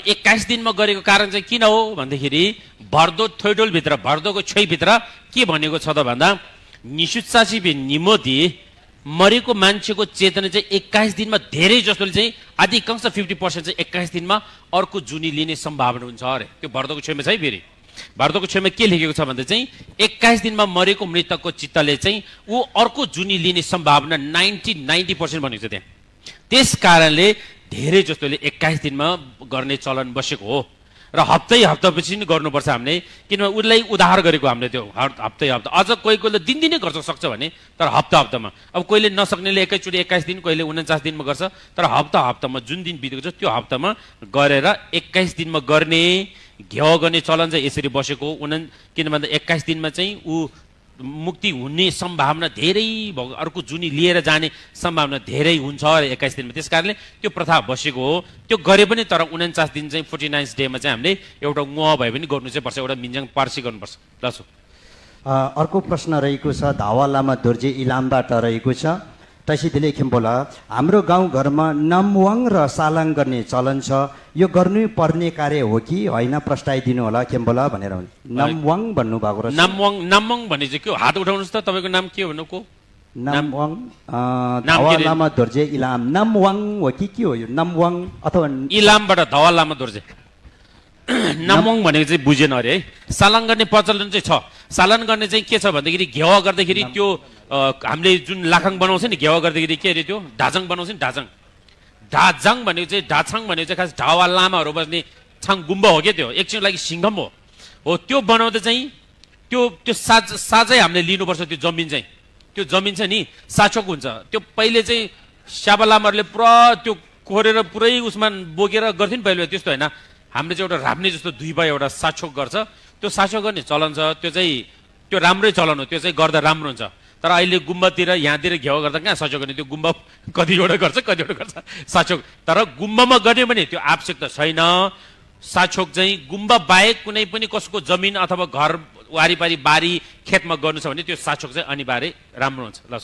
21 दिनमा गरेको कारण चाहिँ किन हो भन्दाखेरि भर्दो थोइडोलभित्र भर्दोको छोइभित्र के भनेको छ त भन्दा निसुत्सासिबे निमोदी मरेको मान्छेको चेतना चाहिँ 21 दिनमा धेरै जसोले चाहिँ अधिकांश 50% चाहिँ 21 दिनमा अर्को जुनी लिने सम्भावना हुन्छ अरे। त्यो भर्दोको छोइमा छ है। फेरि भर्दोको छोइमा के लेखेको छ भन्दा चाहिँ 21 दिनमा मरेको मृतकको चित्तले चाहिँ ऊ अर्को जुनी लिने सम्भावना 90% भनेको छ त्यहाँ। त्यस कारणले धेरै जस्तोले 21 दिनमा गर्ने चलन बसेको हो र हप्तापछि नि गर्नुपर्छ हामीले, किनभने उसलाई उधार गरेको हामीले त्यो हप्ता अझ कोहीले दिनदिनै गर्छ सक्छ भने, तर हप्तामा अब कोहीले नसक्नेले एकैचोटि 21 दिन, कोहीले 49 दिनमा गर्छ, तर हप्तामा जुन दिन बितेको छ त्यो हप्तामा गरेर 21 दिनमा गर्ने घेवा गर्ने चलन चाहिँ यसरी बसेको। किन भन्दा 21 दिनमा चाहिँ ऊ मुक्ति हुने सम्भावना धेरै अर्को जुनी लिएर जाने सम्भावना धेरै हुन्छ 21 दिनमा। त्यस कारणले त्यो प्रथा बसेको हो। त्यो गरे पनि तर 49 दिन चाहिँ 49 डेमा चाहिँ हामीले एउटा गुवा भए पनि गर्नु चाहिँ पर्छ, एउटा मिन्जाङ पार्सी गर्नुपर्छ। दसो अर्को प्रश्न रहेको छ धावा लामा दोर्जे इलामबाट रहेको छ। तैसिदिले खेम्बोला हाम्रो गाउँघरमा नमवाङ र सालाङ गर्ने चलन छ, यो गर्नु पर्ने कार्य हो कि होइन प्रस्ताइदिनु होला खेम्बोला भनेर। नमवाङ भन्नुभएको रहेछ। नमवाङ भने चाहिँ के हो? हात उठाउनुहोस् त। तपाईँको नाम के भन्नु को? नमवाङ धावा लामा दोर्जे इलाम। नमवाङ हो कि के हो यो? नमवाङ अथवा इलामबाट धावा लामा दोर्जे। नमवाङ भनेको चाहिँ बुझेन अरे है। सालाङ गर्ने प्रचलन चाहिँ छ। सालाङ गर्ने चाहिँ के छ भन्दाखेरि घेवा गर्दाखेरि त्यो हामीले जुन लाखाङ बनाउँछ नि घेवा गर्दाखेरि के अरे त्यो ढाजाङ बनाउँछ नि ढाजाङ भनेको चाहिँ ढाछाङ भनेको चाहिँ खास ढावा लामाहरू बस्ने छाङ गुम्बा हो क्या त्यो, एकछिनको लागि सिङ्घम हो। त्यो बनाउँदा चाहिँ त्यो साझै हामीले लिनुपर्छ। त्यो जमिन छ नि साचोक हुन्छ। त्यो पहिले चाहिँ स्याबा लामाहरूले पुरा त्यो कोरेर पुरै उसमा बोकेर गर्थ्यो नि पहिले। त्यस्तो होइन, हामीले चाहिँ एउटा राप्ने जस्तो दुईपा एउटा साचोक गर्छ। त्यो साचोक गर्ने चलन छ। त्यो राम्रै चलन हो, त्यो चाहिँ गर्दा राम्रो हुन्छ। तर अहिले गुम्बातिर यहाँतिर घेवा गर्दा कहाँ साचोक गर्ने? त्यो गुम्बा कतिवटा गर्छ साचोक। तर गुम्बामा गर्ने भने त्यो आवश्यकता छैन। साचोक चाहिँ गुम्बा बाहेक कुनै पनि कसको जमिन अथवा घर वारिपारी बारी खेतमा गर्नु छ भने त्यो साचोक चाहिँ अनिवार्य राम्रो हुन्छ। ल